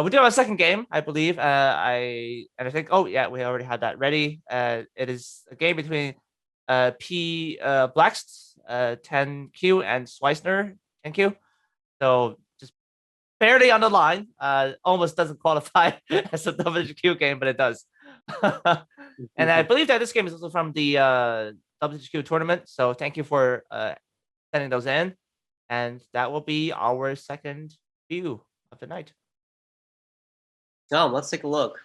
We do have a second game, I believe. I think. Oh yeah, we already had that ready. It is a game between P Blacks 10Q and Sweisner 10Q. So just barely on the line. Almost doesn't qualify as a WHQ game, but it does. And I believe that this game is also from the WHQ tournament. So thank you for sending those in, and that will be our second view of the night. Let's take a look.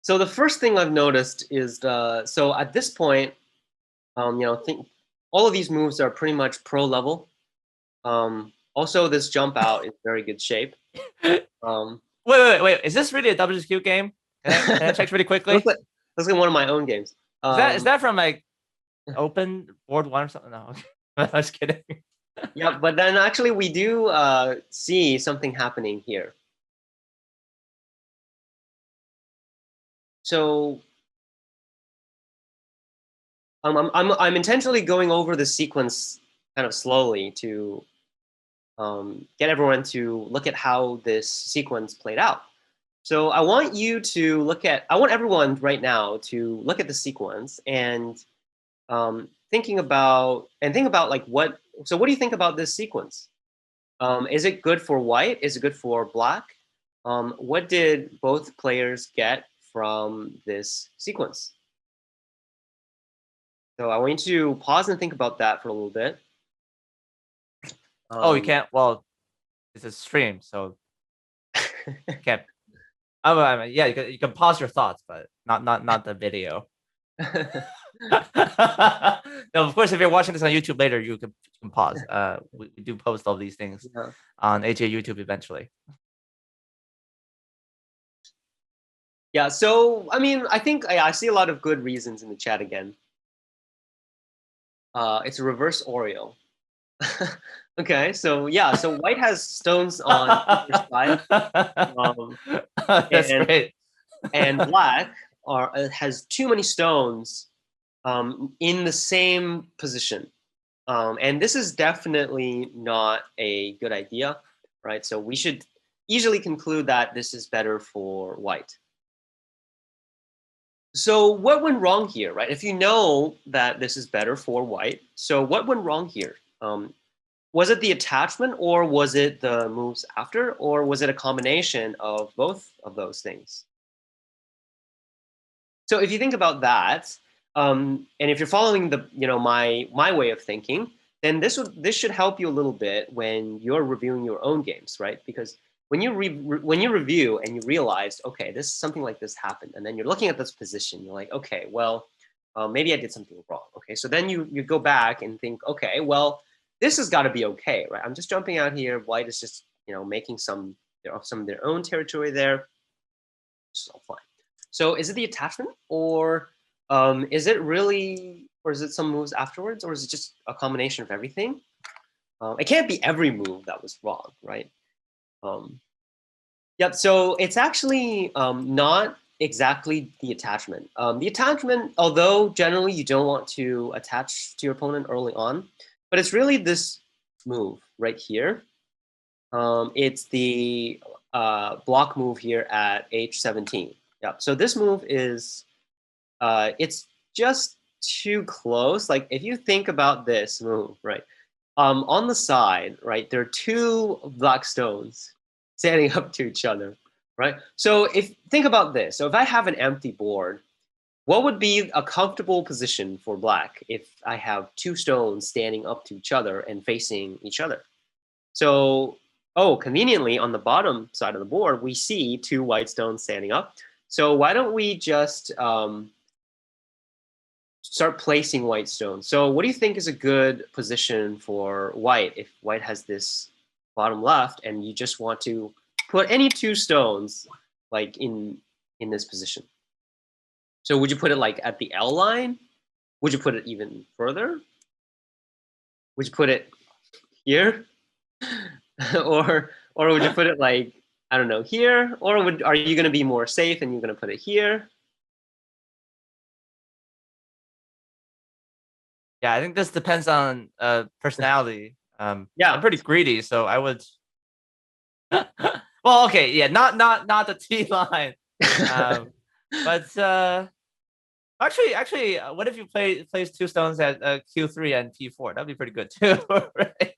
So the first thing I've noticed is so at this point, think all of these moves are pretty much pro level. Also, this jump out is very good shape. Wait. Is this really a WQ game? Can I check really quickly? Looks like one of my own games. Is that from like Open Board One or something? No, I was kidding. Yeah, but then actually we do see something happening here. So I'm intentionally going over the sequence kind of slowly to get everyone to look at how this sequence played out. So I want everyone right now to look at the sequence and think about like what do you think about this sequence? Is it good for white? Is it good for black? What did both players get from this sequence? So I want you to pause and think about that for a little bit. Oh, you can't. Well, it's a stream, so you can't. I mean, yeah, you can pause your thoughts, but not the video. No, of course, if you're watching this on YouTube later, you can pause. We do post all these things on AJ YouTube eventually. Yeah, so I mean, I think I see a lot of good reasons in the chat again. It's a reverse Oreo. Okay, so yeah, so white has stones on either side. That's great. And black has too many stones in the same position. And this is definitely not a good idea, right? So we should easily conclude that this is better for white. So what went wrong here, right? If you know that this is better for white, so what went wrong here? Was it the attachment, or was it the moves after, or was it a combination of both of those things? So if you think about that, and if you're following the my way of thinking, then this should help you a little bit when you're reviewing your own games, right? Because when you review and you realize, okay, this something like this happened, and then you're looking at this position, you're like, okay, well, maybe I did something wrong. Okay, so then you go back and think, okay, well, this has got to be okay, right? I'm just jumping out here. White is just making some of their own territory there. This is all fine. So is it the attachment, or is it really, or is it some moves afterwards, or is it just a combination of everything? It can't be every move that was wrong, right? Yep. So it's actually not exactly the attachment. The attachment, although generally you don't want to attach to your opponent early on, but it's really this move right here. It's the block move here at H17. Yeah. So this move is, it's just too close. Like if you think about this move, right? On the side, right, there are two black stones standing up to each other, right? So think about this. So if I have an empty board, what would be a comfortable position for black if I have two stones standing up to each other and facing each other? So, conveniently on the bottom side of the board, we see two white stones standing up. So why don't we just start placing white stones? So what do you think is a good position for white if white has this bottom left and you just want to put any two stones like in this position? So would you put it like at the L line? Would you put it even further? Would you put it here? or would you put it like, I don't know, here? Or are you going to be more safe and you're going to put it here? Yeah, I think this depends on personality. Yeah, I'm pretty greedy, so I would. Well, okay, yeah, not the T line. But actually, what if you plays two stones at Q3 and P4? That'd be pretty good too, right?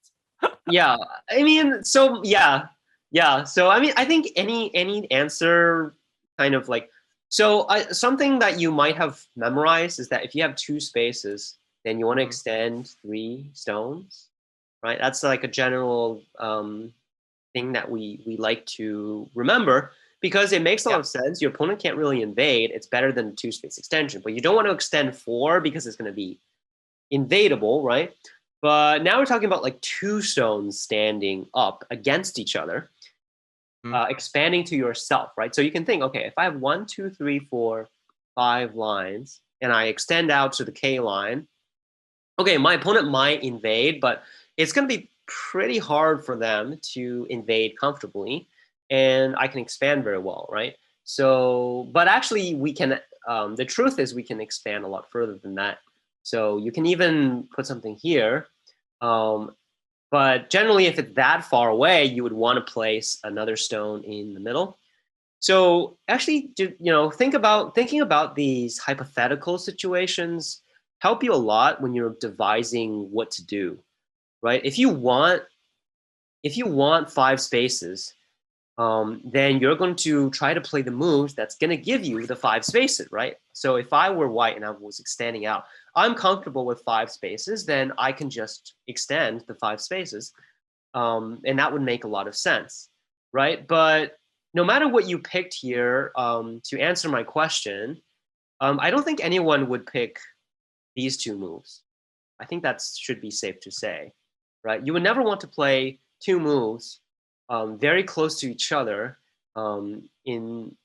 Yeah, I mean, so yeah. So I mean, I think any answer kind of like something that you might have memorized is that if you have two spaces, then you want to extend three stones, right? That's like a general thing that we like to remember because it makes a lot Yeah, of sense. Your opponent can't really invade. It's better than a two space extension, but you don't want to extend four because it's going to be invadable, right? But now we're talking about like two stones standing up against each other, expanding to yourself, right? So you can think, okay, if I have 1, 2, 3, 4, 5 lines, and I extend out to the K line, okay, my opponent might invade, but it's going to be pretty hard for them to invade comfortably, and I can expand very well, right? So, but actually, we can. The truth is, we can expand a lot further than that. So you can even put something here. Um, but generally, if it's that far away, you would want to place another stone in the middle. So actually, thinking about these hypothetical situations help you a lot when you're devising what to do, right? If you want 5 spaces, then you're going to try to play the moves that's going to give you the 5 spaces, right? So if I were white and I was extending out, I'm comfortable with 5 spaces, then I can just extend the 5 spaces, and that would make a lot of sense, right? But no matter what you picked here, to answer my question, I don't think anyone would pick these two moves. I think that should be safe to say, right? You would never want to play two moves very close to each other in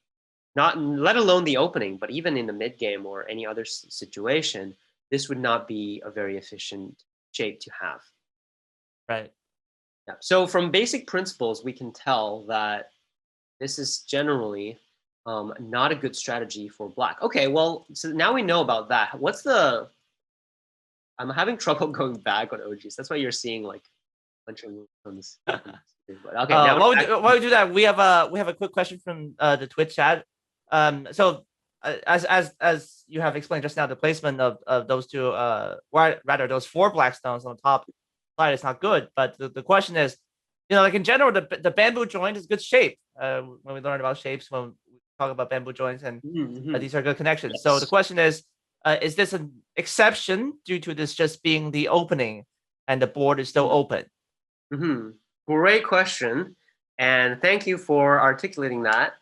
not let alone the opening, but even in the mid game or any other situation. This would not be a very efficient shape to have. right. Yeah. So from basic principles, we can tell that this is generally not a good strategy for black. Okay, well, so now we know about that. I'm having trouble going back on OGs. That's why you're seeing like a bunch of moves on this. But okay, now we're back. While we do that, we have a quick question from the Twitch chat. So as you have explained just now, the placement of those two, rather those 4 black stones on the top side is not good. But the question is, like in general, the bamboo joint is good shape. When we learn about shapes, when we talk about bamboo joints, and Mm-hmm. these are good connections. So the Yes. question is this an exception due to this just being the opening and the board is still open? Mm-hmm. Great question, and thank you for articulating that.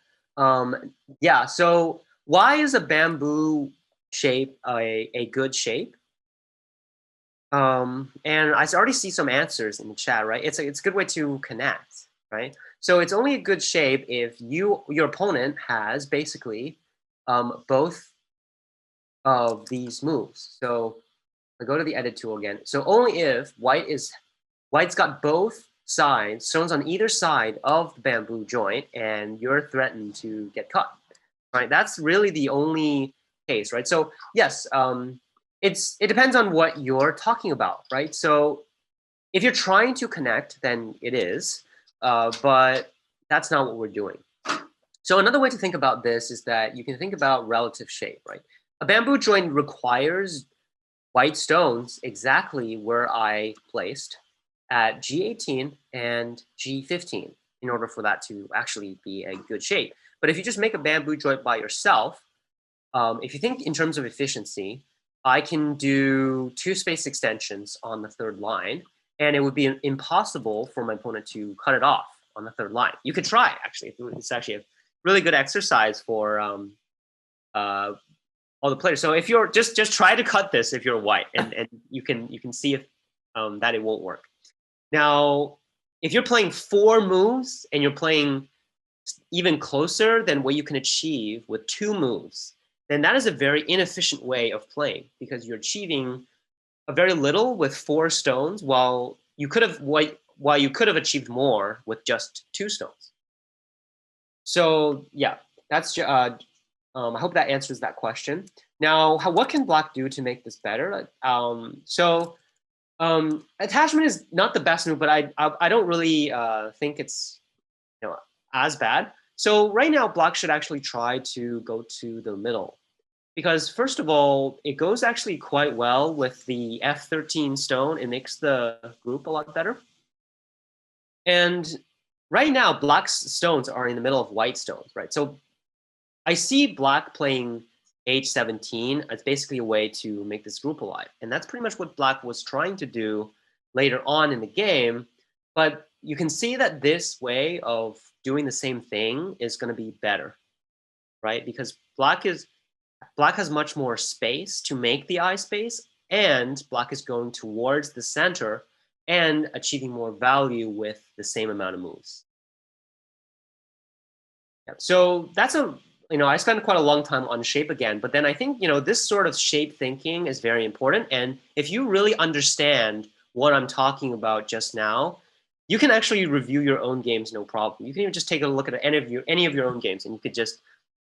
Yeah. So why is a bamboo shape a good shape? And I already see some answers in the chat, right? It's a good way to connect, right? So it's only a good shape if your opponent has basically both of these moves. So I go to the edit tool again. So only if white's got both sides, stones on either side of the bamboo joint, and you're threatened to get cut, right? That's really the only case, right? So yes, it depends on what you're talking about, right? So if you're trying to connect, then it is, but that's not what we're doing. So another way to think about this is that you can think about relative shape, right? A bamboo joint requires white stones exactly where I placed at G18 and G15 in order for that to actually be a good shape. But if you just make a bamboo joint by yourself, if you think in terms of efficiency, I can do 2 space extensions on the third line, and it would be impossible for my opponent to cut it off on the third line. You could try, actually. It's actually a really good exercise for all the players. So if you're just try to cut this if you're white, and you can see if that it won't work. Now, if you're playing 4 moves and you're playing even closer than what you can achieve with 2 moves, then that is a very inefficient way of playing because you're achieving a very little with 4 stones while you could have achieved more with just 2 stones. So yeah, that's I hope that answers that question. Now, what can black do to make this better? Attachment is not the best move, but I don't really think it's as bad. So right now, black should actually try to go to the middle. Because first of all, it goes actually quite well with the F13 stone. It makes the group a lot better. And right now, black's stones are in the middle of white stones, right? So I see black playing H17 as basically a way to make this group alive. And that's pretty much what black was trying to do later on in the game. But you can see that this way of doing the same thing is going to be better, right? Because black has much more space to make the eye space, and black is going towards the center and achieving more value with the same amount of moves. Yeah. So that's I spent quite a long time on shape again, but then I think, this sort of shape thinking is very important. And if you really understand what I'm talking about just now, you can actually review your own games, no problem. You can even just take a look at any of your own games, and you could just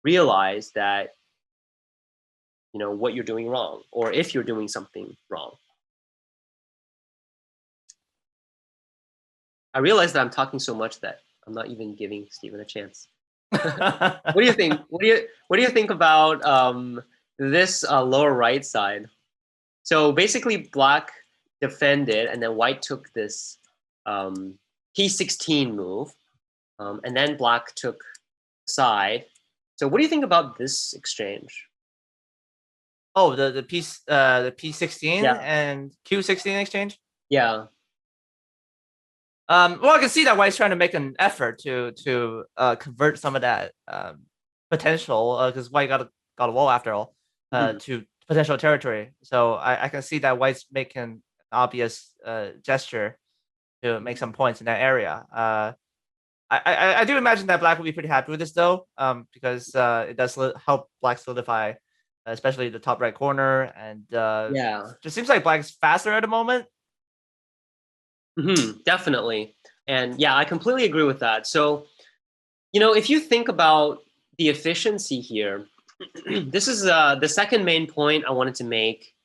realize that, what you're doing wrong, or if you're doing something wrong. I realize that I'm talking so much that I'm not even giving Stephen a chance. What do you think? What do you think about this lower right side? So basically, black defended, and then white took this P16 move, and then black took side. So what do you think about this exchange? Oh, the P16 Yeah. and Q16 exchange. Yeah. Well, I can see that White's trying to make an effort to convert some of that potential, because White got a wall after all, to potential territory. So I can see that White's making an obvious gesture to make some points in that area. I do imagine that Black will be pretty happy with this though, because it does help Black solidify, especially the top right corner, and Yeah. just seems like Black's faster at the moment. Definitely. And yeah, I completely agree with that. So, if you think about the efficiency here, this is the second main point I wanted to make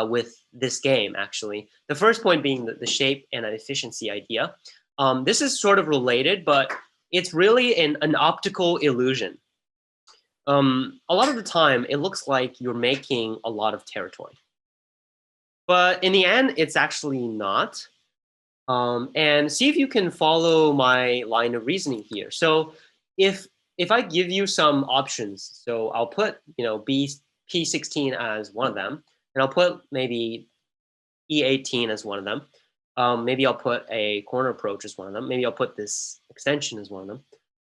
with this game, actually. The first point being the shape and an efficiency idea. This is sort of related, but it's really an optical illusion. A lot of the time, it looks like you're making a lot of territory. But in the end, it's actually not. And see if you can follow my line of reasoning here. So if I give you some options, so I'll put P16 as one of them, and I'll put maybe E18 as one of them. Maybe I'll put a corner approach as one of them. Maybe I'll put this extension as one of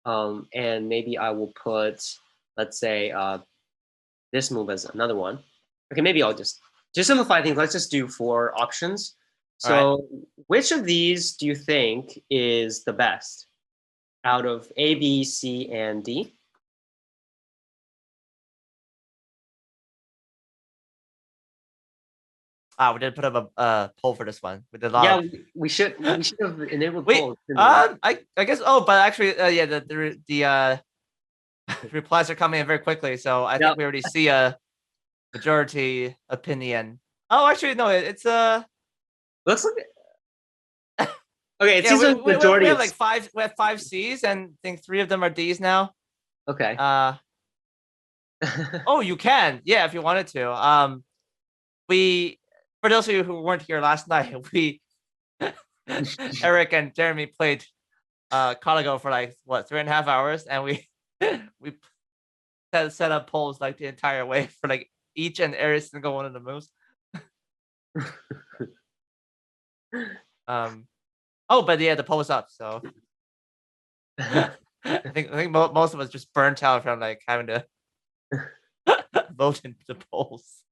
them. And maybe I will put, let's say, this move as another one. Okay, maybe I'll just simplify things. Let's just do 4 options. So which of these do you think is the best out of A, B, C, and D? We did put up a poll for this one. We did a lot. Yeah, we should have enabled Wait, polls. I guess. Oh, but actually, yeah, the replies are coming in very quickly, so I think we already see a majority opinion. Oh, actually, no, it's looks like okay. It yeah, seems like majority. We have like 5. We have 5 C's, and I think 3 of them are D's now. Okay. Oh, you can, yeah, if you wanted to. We, for those of you who weren't here last night, we Eric and Jeremy played Coligo for like what 3.5 hours, and we we set up polls like the entire way for like each and every single one of the moves. Oh, but yeah, the poll's up, so I think most of us just burnt out from like having to vote in the polls.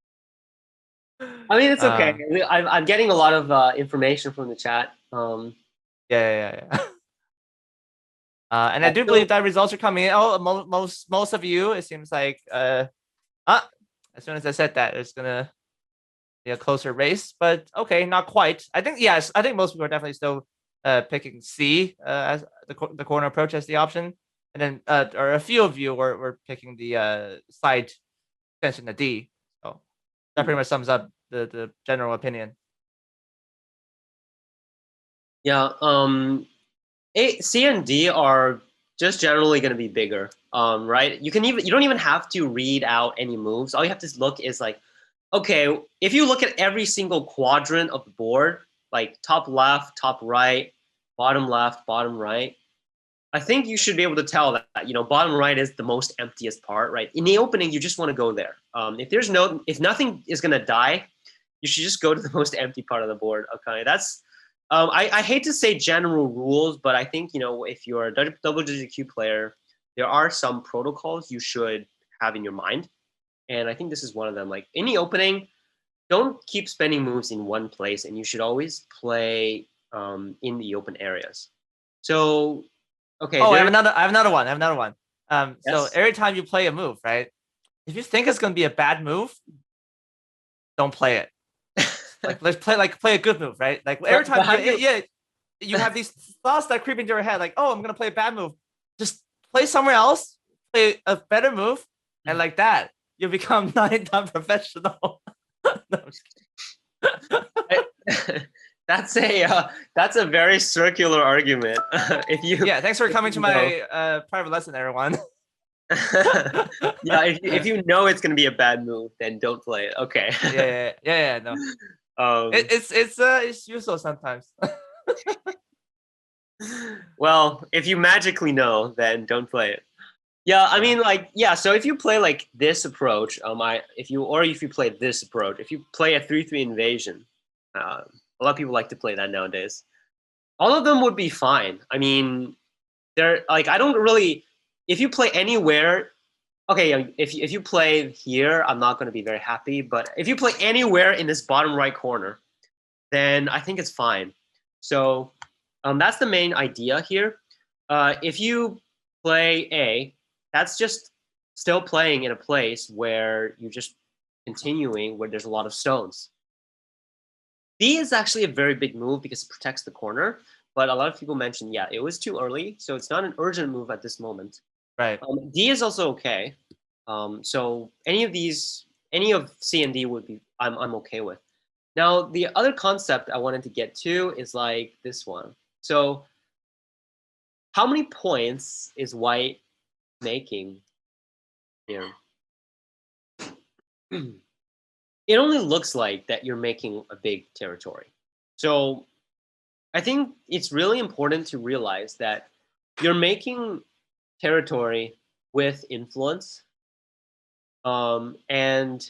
I mean, it's okay. I'm getting a lot of information from the chat. Yeah. And I do believe that results are coming in. Oh, most of you, it seems like as soon as I said that, it's gonna be a closer race. But okay, not quite. I think yes. I think most people are definitely still picking C as the corner approach as the option, and then or a few of you were picking the side extension, the D. So that pretty much sums up the general opinion. Yeah. C and D are just generally going to be bigger, right? You don't even have to read out any moves. All you have to look is like, okay, if you look at every single quadrant of the board, like top left, top right, bottom left, bottom right, I think you should be able to tell that, bottom right is the most emptiest part, right? In the opening, you just want to go there. If nothing is going to die, you should just go to the most empty part of the board. Okay, that's I hate to say general rules, but I think if you're a WDQ player, there are some protocols you should have in your mind, and I think this is one of them. Like in the opening, don't keep spending moves in one place, and you should always play in the open areas. So, okay, Oh, I have another one. I have another one. So yes. every time you play a move, right? If you think it's gonna be a bad move, don't play it. Like let's play a good move, right? Like every But time how do you? you have these thoughts that creep into your head, like, oh, I'm gonna play a bad move. Just play somewhere else, play a better move, and like that, you become non-professional. No, That's a very circular argument. If you yeah, thanks for if coming to you know. my private lesson, everyone. Yeah, if you know it's gonna be a bad move, then don't play it. Okay. Yeah. No, um, it's useful sometimes. well, if you magically know, then don't play it. Yeah, I Yeah. mean, like, yeah. So if you play like this approach, if you play this approach, if you play a 3/3 invasion, a lot of people like to play that nowadays. All of them would be fine. I mean, they're like, I don't really. If you play anywhere, okay, if you play here, I'm not going to be very happy. But if you play anywhere in this bottom right corner, then I think it's fine. So that's the main idea here. If you play A, that's just still playing in a place where you're just continuing where there's a lot of stones. B is actually a very big move because it protects the corner, but a lot of people mentioned, yeah, it was too early, so it's not an urgent move at this moment. Right. D is also okay. So any of C and D would be I'm okay with. Now the other concept I wanted to get to is like this one. So how many points is white making here? It only looks like that you're making a big territory. So I think it's really important to realize that you're making territory with influence. And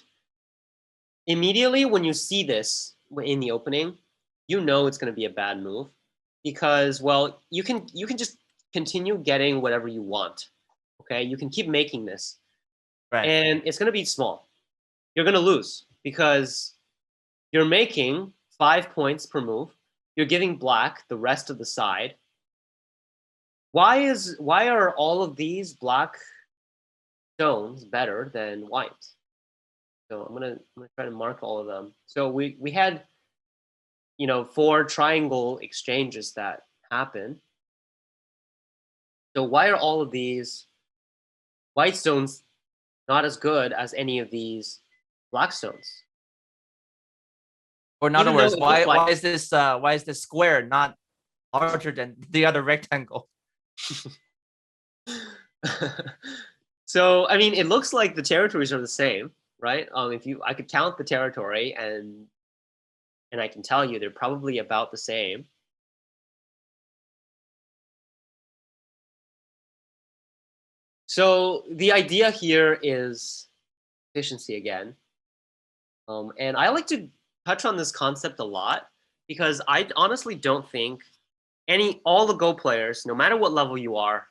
immediately when you see this in the opening, you know it's going to be a bad move because, well, you can just continue getting whatever you want. Okay, you can keep making this, Right. and it's going to be small. You're going to lose because you're making 5 points per move. You're giving black the rest of the side. Why are all of these black stones better than white? So I'm gonna try to mark all of them. So we had 4 triangle exchanges that happen. So why are all of these white stones not as good as any of these black stones? Or in other Even though words, it looks like why is this square not larger than the other rectangle? so I mean, it looks like the territories are the same, right? If I could count the territory and I can tell you they're probably about the same. So the idea here is efficiency again. And I like to touch on this concept a lot because I honestly don't think all the Go players, no matter what level you are,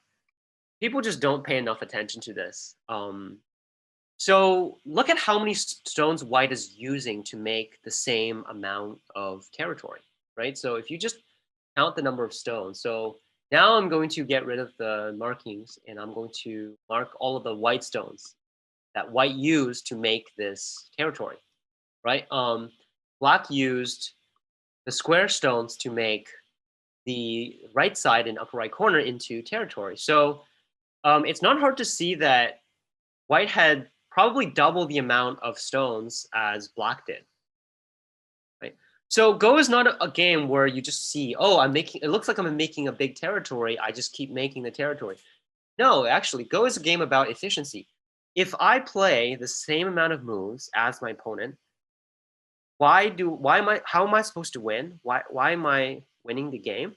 people just don't pay enough attention to this. So look at how many stones white is using to make the same amount of territory, right? So if you just count the number of stones, so now I'm going to get rid of the markings and I'm going to mark all of the white stones that white used to make this territory, right? Black used the square stones to make the right side and upper right corner into territory. So it's not hard to see that white had probably double the amount of stones as black did. Right? So Go is not a game where you just see, oh, it looks like I'm making a big territory. I just keep making the territory. No, actually, Go is a game about efficiency. If I play the same amount of moves as my opponent, how am I supposed to win? Why am I winning the game?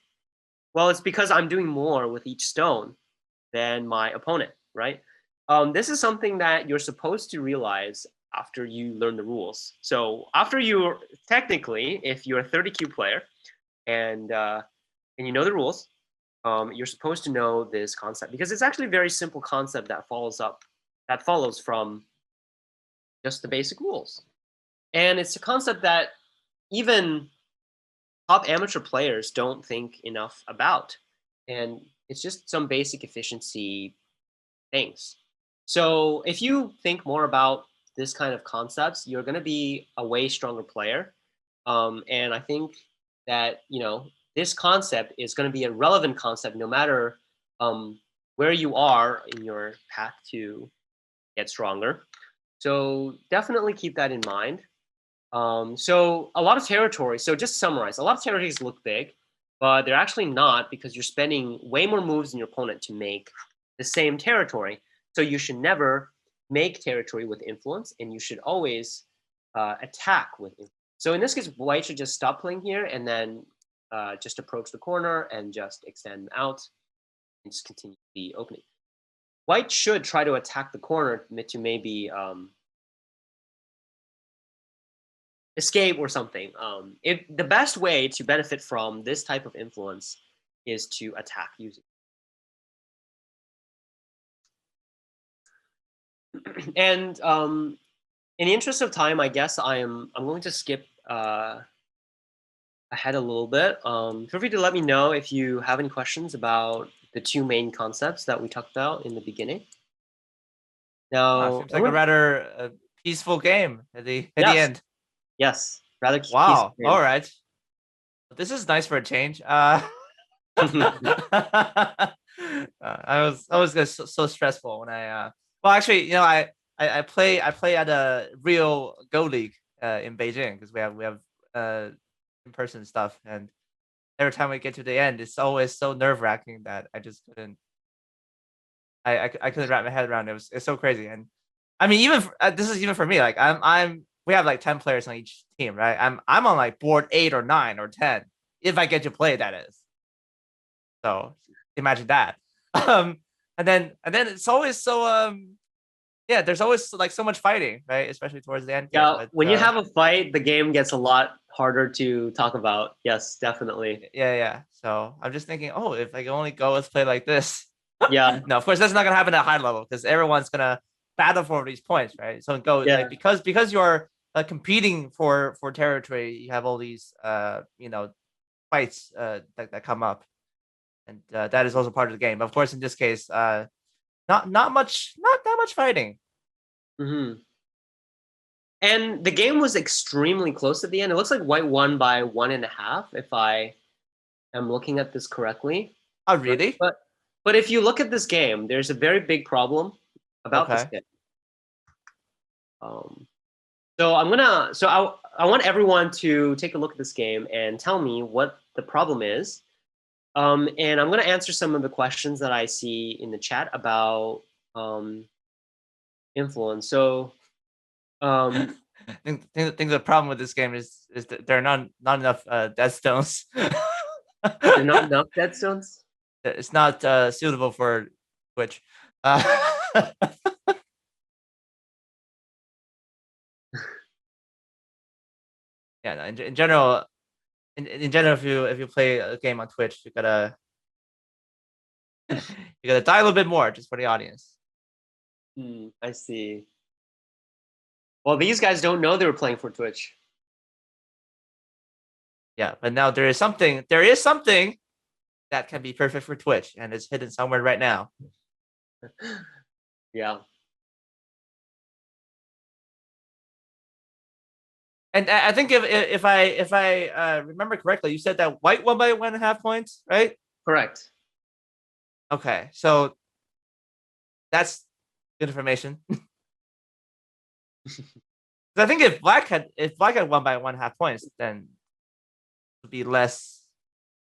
Well, it's because I'm doing more with each stone than my opponent, right? This is something that you're supposed to realize after you learn the rules. So after you, technically, if you're a 30Q player and you know the rules, you're supposed to know this concept because it's actually a very simple concept that follows from just the basic rules. And it's a concept that even top amateur players don't think enough about. And it's just some basic efficiency things. So if you think more about this kind of concepts, you're going to be a way stronger player. And I think that, this concept is going to be a relevant concept no matter where you are in your path to get stronger. So definitely keep that in mind. So a lot of territories, so just to summarize, a lot of territories look big, but they're actually not because you're spending way more moves than your opponent to make the same territory. So you should never make territory with influence, and you should always attack with influence. So in this case, white should just stop playing here and then just approach the corner and just extend out and just continue the opening. White should try to attack the corner to maybe escape or something. If the best way to benefit from this type of influence is to attack using. And in the interest of time, I guess I'm going to skip ahead a little bit. Feel free to let me know if you have any questions about the two main concepts that we talked about in the beginning. Now, Seems like a rather peaceful game at the yes, end. yes, rather Wow. peaceful game. All right. This is nice for a change. I was so stressful when I well actually I play at a real Go League in Beijing because we have in person stuff, and every time we get to the end it's always so nerve-wracking that I just couldn't I couldn't wrap my head around it. It's so crazy. And I mean even this is even for me, like I'm we have like 10 players on each team, right? I'm on like board 8 or 9 or 10 if I get to play, that is. So imagine that. Um, and then it's always so yeah, there's always like so much fighting, right? Especially towards the end game. Yeah, But when you have a fight, the game gets a lot harder to talk about. Yes, definitely. yeah. So I'm just thinking, oh, if I can only go, let's play like this. Yeah, No, of course that's not gonna happen at high level because everyone's gonna battle for these points, right? So go yeah. like because you're competing for territory, you have all these fights that come up, and that is also part of the game. Of course, in this case, not that much fighting. Hmm. And the game was extremely close at the end. It looks like white won by 1.5, if I am looking at this correctly. Oh, Right? really? But if you look at this game, there's a very big problem about this Okay. game. Um, so I want everyone to take a look at this game and tell me what the problem is. And I'm gonna answer some of the questions that I see in the chat about influence. So um, I think the problem with this game is that there are not enough death stones. there's not enough dead stones. It's not suitable for Twitch. Yeah, no, in general, in general, if you play a game on Twitch, you gotta die a little bit more just for the audience. I see. Well, these guys don't know they were playing for Twitch. Yeah, but now there is something that can be perfect for Twitch, and it's hidden somewhere right now. Yeah. And I think if I remember correctly, you said that white won by 1.5 points, right? Correct. Okay, so that's good information. I think if black had won by 1.5 points, then it would be less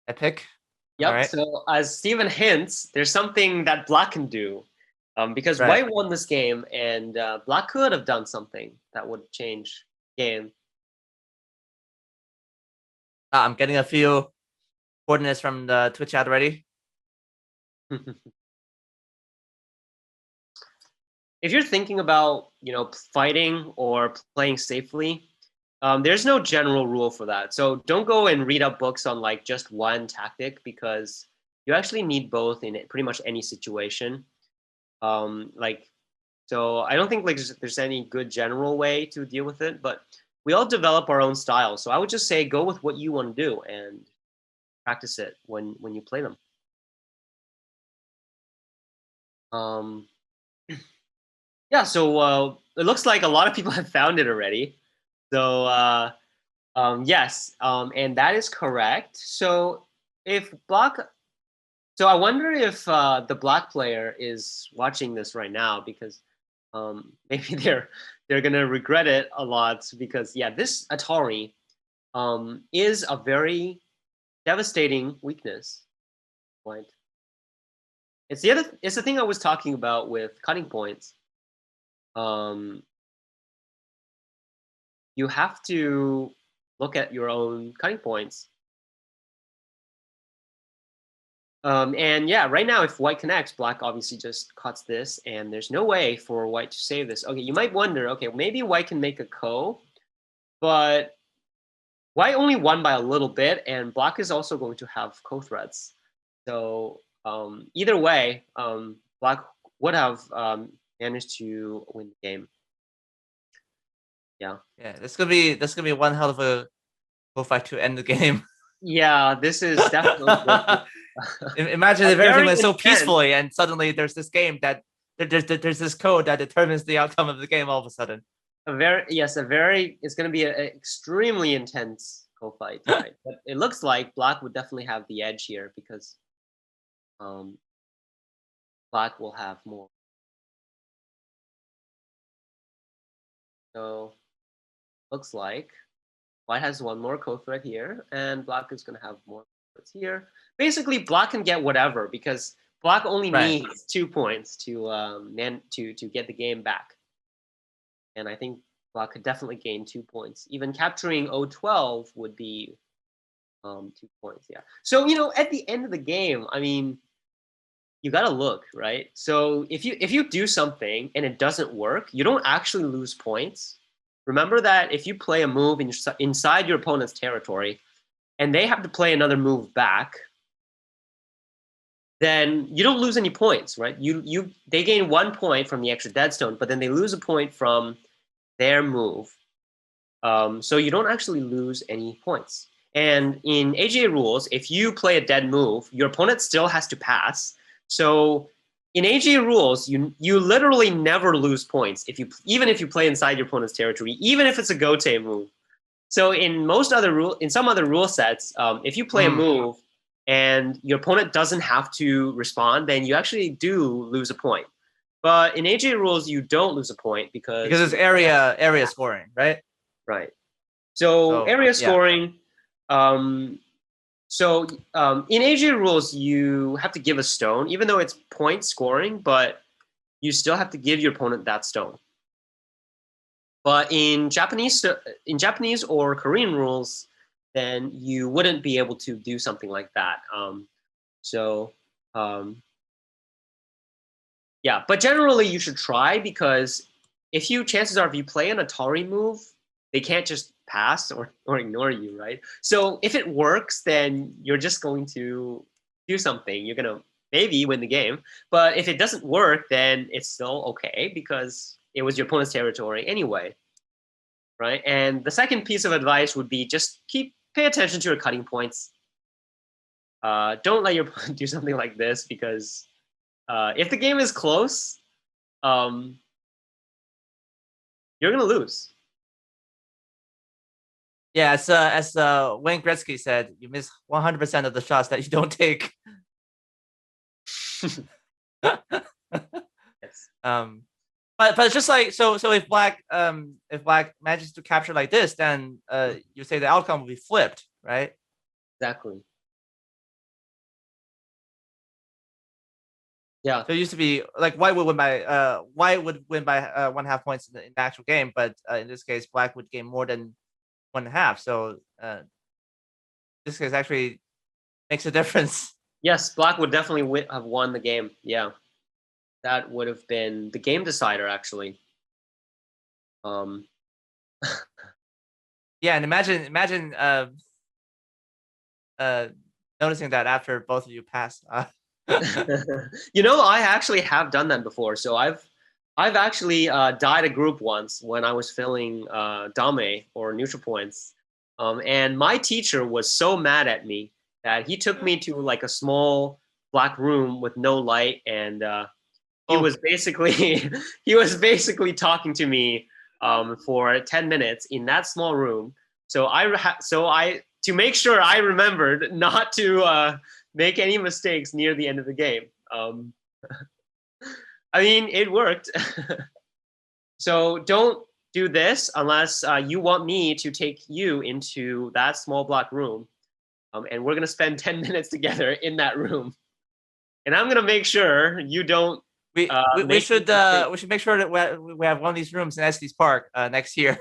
epic. All Yep. right. So as Steven hints, there's something that black can do. Because Right. white won this game, and black could have done something that would change game. I'm getting a few coordinates from the Twitch chat already. If you're thinking about, fighting or playing safely, there's no general rule for that. So don't go and read up books on like just one tactic, because you actually need both in pretty much any situation. Like, so I don't think like there's any good general way to deal with it, but we all develop our own style. So I would just say go with what you want to do and practice it when you play them. Um, yeah, so it looks like a lot of people have found it already. So yes, and that is correct. So if black, so I wonder if the black player is watching this right now, because maybe they're gonna regret it a lot, because yeah, this Atari is a very devastating weakness. Right? It's the thing I was talking about with cutting points. Um, you have to look at your own cutting points. And yeah, right now, if white connects, black obviously just cuts this, and there's no way for white to save this. Okay, you might wonder, okay, maybe white can make a ko, but white only won by a little bit, and black is also going to have ko threats. So either way, black would have managed to win the game. Yeah. Yeah, this gonna be one hell of a fight to end the game. Yeah, this is definitely Imagine if everything very went so intense. peacefully, and suddenly there's this game that there's this code that determines the outcome of the game all of a sudden. It's going to be an extremely intense co-fight, right? But it looks like black would definitely have the edge here, because um, black will have more. So looks like white has one more co-threat here, and black is going to have more threats here. Basically, black can get whatever, because black only Right. needs 2 points to get the game back. And I think black could definitely gain 2 points. Even capturing O12 would be 2 points. Yeah. So at the end of the game, I mean, you gotta look, right? So if you do something and it doesn't work, you don't actually lose points. Remember that if you play a move inside your opponent's territory, and they have to play another move back, then you don't lose any points, right? They gain 1 point from the extra deadstone, but then they lose a point from their move. So you don't actually lose any points. And in AGA rules, if you play a dead move, your opponent still has to pass. So in AGA rules, you literally never lose points even if you play inside your opponent's territory, even if it's a gote move. So in some other rule sets, if you play a move and your opponent doesn't have to respond, then you actually do lose a point. But in AGA rules, you don't lose a point, Because because it's area scoring, right? right. So So area yeah. scoring. Um, in AGA rules, you have to give a stone, even though it's point scoring, but you still have to give your opponent that stone. But in Japanese or Korean rules, then you wouldn't be able to do something like that. So um, yeah, but generally you should try, because chances are if you play an Atari move, they can't just pass or ignore you, right? So if it works, then you're just going to do something. You're gonna maybe win the game. But if it doesn't work, then it's still okay, because it was your opponent's territory anyway, right? And the second piece of advice would be just pay attention to your cutting points. Don't let your opponent do something like this, because if the game is close, um, you're gonna lose. Yeah, as Wayne Gretzky said, you miss 100% of the shots that you don't take. Yes. But it's just like so if black manages to capture like this, then you say the outcome will be flipped, right? Exactly. Yeah. So it used to be like white would win by 1/2 points in the actual game, but in this case, black would gain more than 1/2. So this case actually makes a difference. Yes, black would definitely have won the game. Yeah, that would have been the game decider, actually. Um, Yeah, and imagine uh noticing that after both of you pass. I actually have done that before. So I've actually died a group once when I was filling dame or neutral points, and my teacher was so mad at me that he took me to like a small black room with no light, and he Oh, was basically he was basically talking to me for 10 minutes in that small room. So I to make sure I remembered not to make any mistakes near the end of the game. I mean, it worked. So don't do this unless you want me to take you into that small black room, and we're gonna spend 10 minutes together in that room, and I'm gonna make sure you don't we make should mistakes. make sure that we have one of these rooms in Estes Park next year.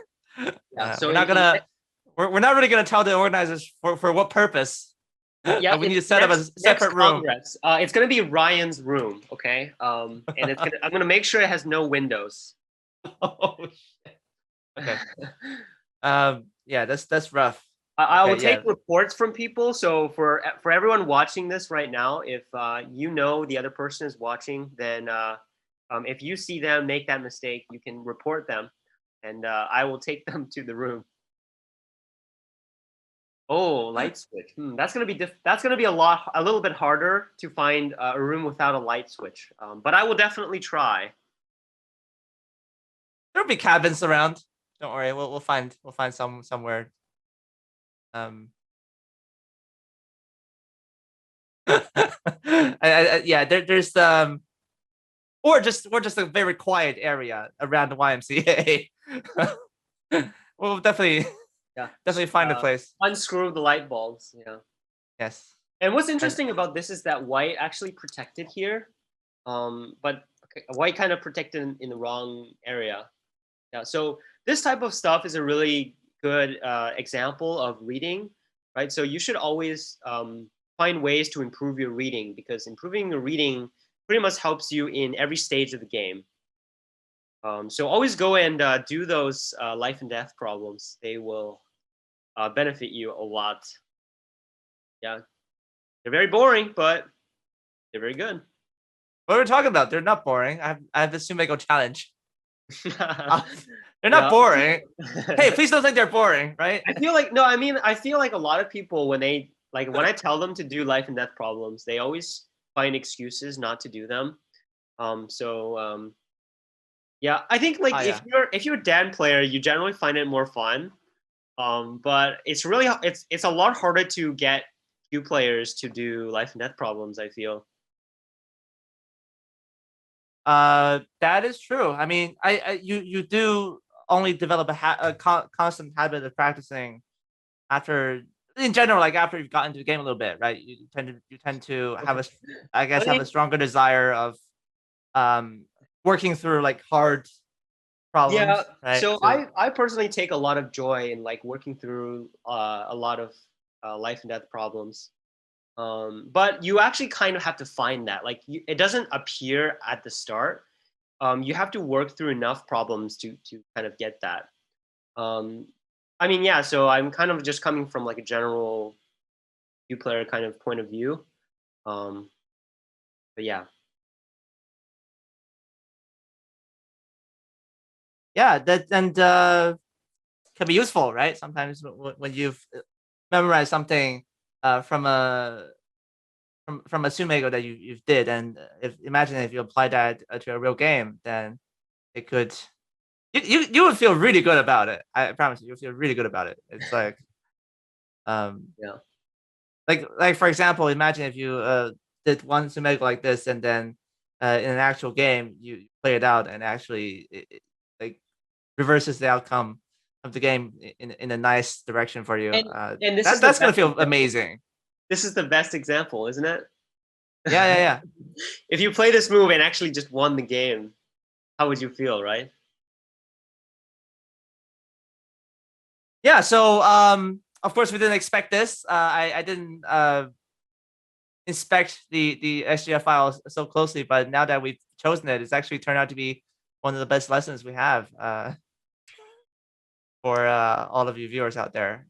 Yeah. So We're not gonna we're not really gonna tell the organizers for what purpose, yeah, but we in need to the set up a next separate room. Congress, it's gonna be Ryan's room, okay? And I'm gonna make sure it has no windows. Oh, okay. Yeah, that's rough. I will Okay, take yeah. reports from people. So for everyone watching this right now, if you know the other person is watching, then if you see them make that mistake, you can report them, and I will take them to the room. Oh, light switch. That's gonna be that's gonna be a little bit harder to find a room without a light switch. But I will definitely try. There'll be cabins around. Don't worry, we'll find somewhere. Um, yeah, there's or just a very quiet area around the YMCA. We'll Yeah. definitely find a place. Unscrew the light bulbs. Yeah. Yes. And what's And interesting about this is that white actually protected here, but white kind of protected in the wrong area. Yeah. So this type of stuff is a really good example of reading, right? So you should always find ways to improve your reading, because improving your reading pretty much helps you in every stage of the game. So always go and do those life and death problems. They will benefit you a lot. Yeah, they're very boring, but they're very good. what we're talking about, they're not boring. I have the Sumego challenge. Uh, they're not Yeah. boring. Hey, please don't think they're boring, right? I feel like no, I mean, I feel like a lot of people when I tell them to do life and death problems, they always find excuses not to do them. Yeah, I think like Oh yeah. if you're a Dan player, you generally find it more fun. But it's really it's a lot harder to get Q players to do life and death problems, I feel. That is true. I mean, you do only develop a constant habit of practicing after, in general, like after you've gotten into the game a little bit, right? You tend to have I I guess have a think stronger desire of um working through like hard yeah. problems, right? So To I personally take a lot of joy in like working through a lot of life and death problems. But you actually kind of have to find that. Like it doesn't appear at the start. You have to work through enough problems to kind of get that. Um, I mean, yeah. So I'm kind of just coming from like a general Q player kind of point of view. Um, but yeah. yeah, that and can be useful, right? Sometimes when you've memorized something from a Sumego that you've did, and if imagine if you apply that to a real game, then it could you would feel really good about it. I promise you, you'll feel really good about it. It's um Yeah. like for example, imagine if you did one Sumego like this, and then in an actual game you play it out and actually like reverses the outcome of the game in a nice direction for you. And and this is the That's gonna best feel example. amazing. This is the best example, isn't it? Yeah. If you play this move and actually just won the game, how would you feel, right? Yeah. So of course we didn't expect this. I didn't inspect the SGF files so closely, but now that we've chosen it, it's actually turned out to be one of the best lessons we have for all of you viewers out there.